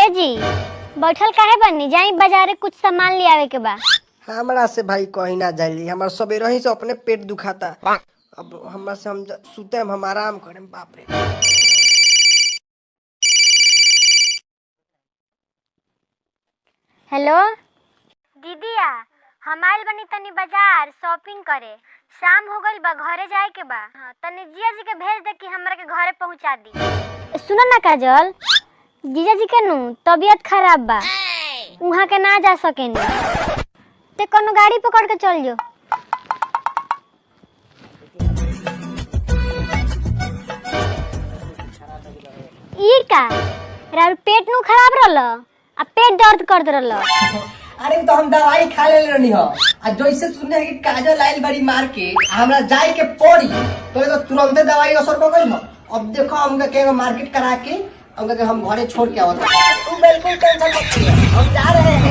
जी बैठल काहे बनी, जाई बाजारे कुछ सामान ले आवे के बा। हमरा से भाई कहीं ना जाइली, हमार सबेरे ही से अपने पेट दुखाता। अब हमरा से हम सुते हम आराम करें। बाप रे। हेलो दीदिया, हम आइल बनी तनी बाजार शॉपिंग करे। शाम हो गइल बा, घरे जाए के बा। हाँ, तनी जिया जी के भेज दे कि हमरा के घरे पहुंचा दी। सुनो ना काजल, जीजा जी के नु तबीयत खराब बा, वहाँ के ना जा सकेनी, ते कोनो गाड़ी पकड़ के चल जो। ई का रार पेट नु खराब रहल आ पेट दर्द करत रहल। अरे तो हम दवाई खा ले रहनी हो, आ जैसे सुनने कि काजल आइल बड़ी मार के हमरा जाए के पड़ी तो तुरंत दवाई असर कर गइल। अब देखो हमका के मार्केट करा के हमका के हम घरे छोड़ के आवत। तू बिल्कुल टेंशन मत ले, हम जा रहे हैं।